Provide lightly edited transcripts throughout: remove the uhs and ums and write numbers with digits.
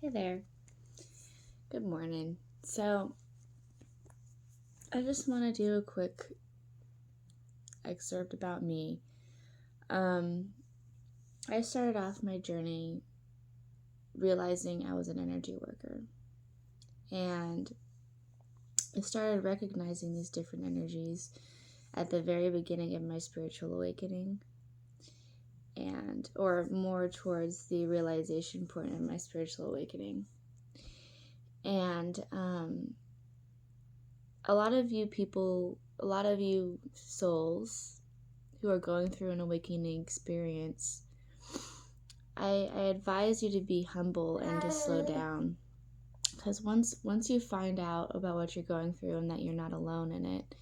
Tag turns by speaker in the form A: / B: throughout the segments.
A: Hey there. Good morning. So, I just want to do a quick excerpt about me. I started off my journey realizing I was an energy worker. And I started recognizing these different energies at the very beginning of my spiritual awakening, or more towards the realization point of my spiritual awakening. And a lot of you souls who are going through an awakening experience, I advise you to be humble and to slow down, because once you find out about what you're going through and that you're not alone in it,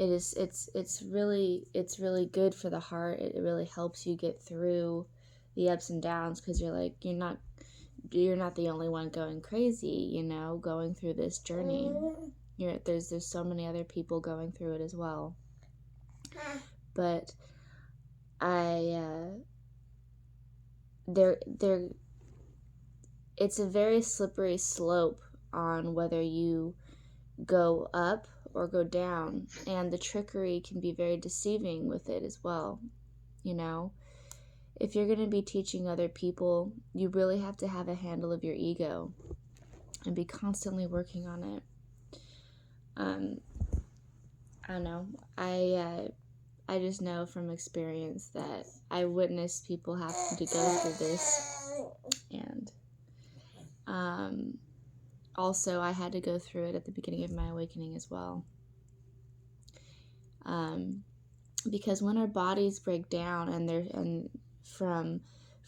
A: it's really good for the heart. It really helps you get through the ups and downs, because you're not the only one going crazy, going through this journey. There's so many other people going through it as well. But it's a very slippery slope on whether you go up or go down, and the trickery can be very deceiving with it as well. If you're going to be teaching other people, you really have to have a handle of your ego and be constantly working on it. I don't know. I just know from experience that I witnessed people having to go through this, and also I had to go through it at the beginning of my awakening as well. Because when our bodies break down and from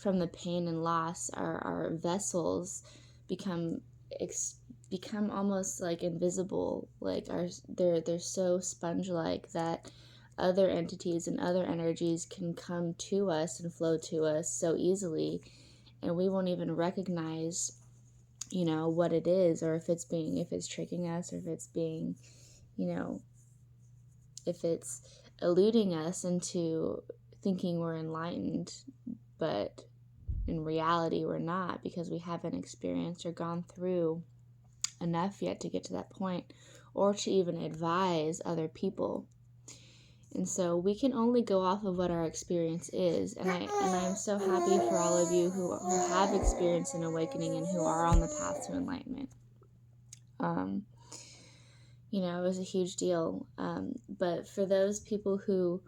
A: the pain and loss, our vessels become almost like invisible. Like they're so sponge-like that other entities and other energies can come to us and flow to us so easily, and we won't even recognize what it is, or if it's tricking us, or if it's being if it's eluding us into thinking we're enlightened, but in reality we're not, because we haven't experienced or gone through enough yet to get to that point, or to even advise other people. And so we can only go off of what our experience is, and I'm so happy for all of you who have experienced an awakening and who are on the path to enlightenment. It was a huge deal. But for those people who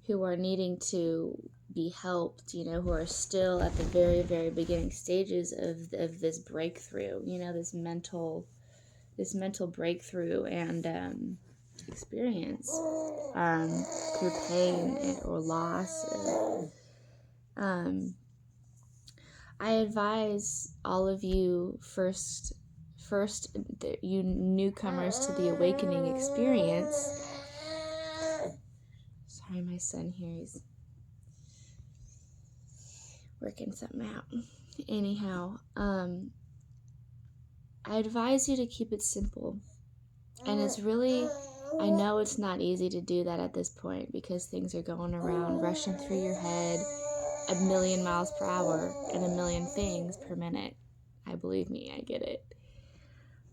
A: are needing to be helped, who are still at the very, very beginning stages of this breakthrough, this mental breakthrough and experience through pain or loss. I advise all of you first, you newcomers to the awakening experience. Sorry, my son here, he's working something out. Anyhow, I advise you to keep it simple. And it's really, I know it's not easy to do that at this point, because things are going around, rushing through your head 1,000,000 miles per hour and 1,000,000 things per minute. Believe me, I get it.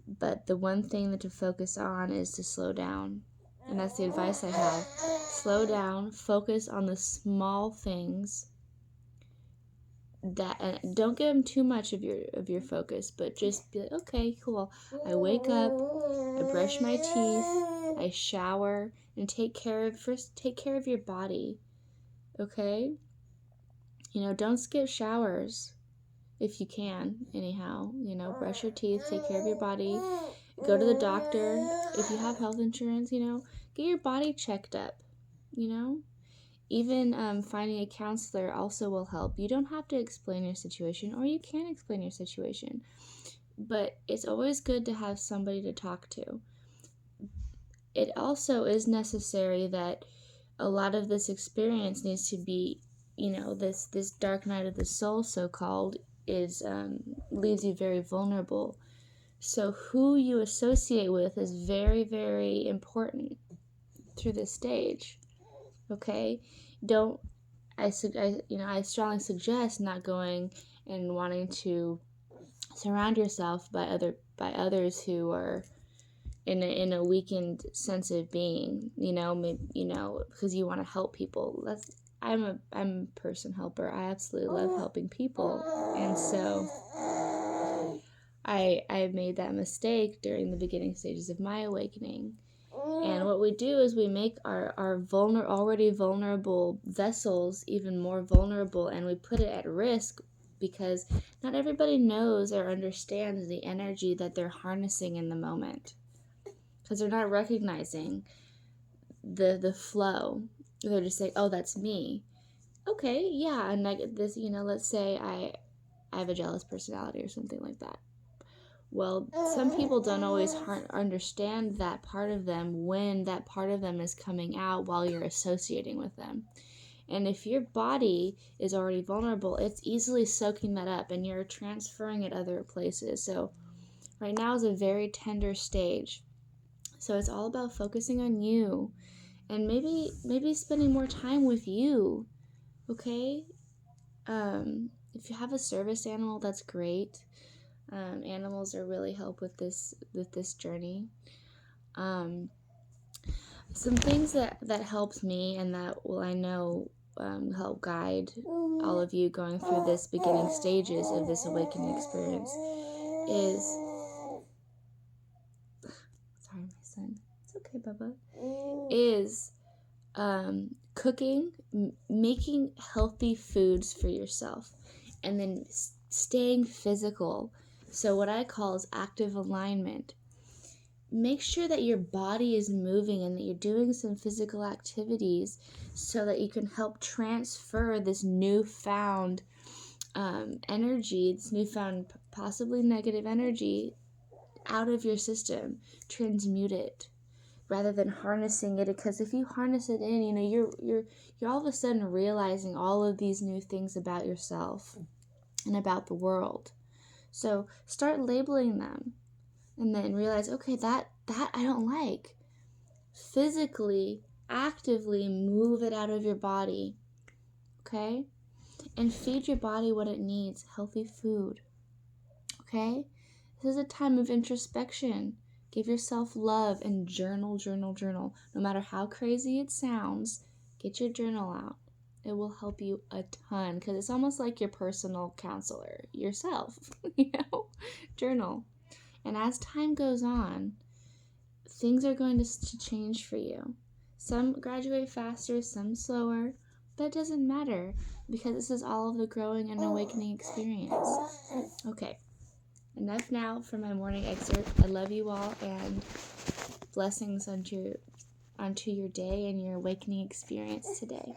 A: But the one thing that to focus on is to slow down. And that's the advice I have. Slow down, focus on the small things, and don't give them too much of your focus, but just be like, okay, cool. I wake up, I brush my teeth, I shower, and take care of your body. Okay? Don't skip showers if you can, anyhow. Brush your teeth, take care of your body, go to the doctor. If you have health insurance, get your body checked up. Even finding a counselor also will help. You don't have to explain your situation, or you can explain your situation, but it's always good to have somebody to talk to. It also is necessary that a lot of this experience needs to be, this dark night of the soul, so-called, is leaves you very vulnerable. So who you associate with is very, very important through this stage. Okay? I strongly suggest not going and wanting to surround yourself by others who are in a weakened sense of being, maybe, because you want to help people. I'm a person helper. I absolutely love helping people. And so I made that mistake during the beginning stages of my awakening. And what we do is we make our already vulnerable vessels even more vulnerable, and we put it at risk because not everybody knows or understands the energy that they're harnessing in the moment, because they're not recognizing the flow. They're just saying, oh, that's me. Okay, yeah, and this, let's say I have a jealous personality or something like that. Well, some people don't always understand that part of them when that part of them is coming out while you're associating with them. And if your body is already vulnerable, it's easily soaking that up and you're transferring it other places. So right now is a very tender stage. So it's all about focusing on you and maybe spending more time with you. Okay? If you have a service animal, that's great. Animals are really help with this journey. Some things that helped me and that will, I know, help guide all of you going through this beginning stages of this awakening experience is sorry, my son. It's okay, Bubba. Is cooking, making healthy foods for yourself, and then staying physical. So what I call is active alignment. Make sure that your body is moving and that you're doing some physical activities so that you can help transfer this newfound energy, this newfound possibly negative energy out of your system. Transmute it rather than harnessing it, because if you harness it in, you're all of a sudden realizing all of these new things about yourself and about the world. So start labeling them and then realize, okay, that I don't like. Physically, actively move it out of your body, okay? And feed your body what it needs, healthy food, okay? This is a time of introspection. Give yourself love and journal. No matter how crazy it sounds, get your journal out. It will help you a ton because it's almost like your personal counselor, yourself, journal. And as time goes on, things are going to change for you. Some graduate faster, some slower. That doesn't matter because this is all of the growing and awakening experience. Okay. Enough now for my morning excerpt. I love you all and blessings onto your day and your awakening experience today.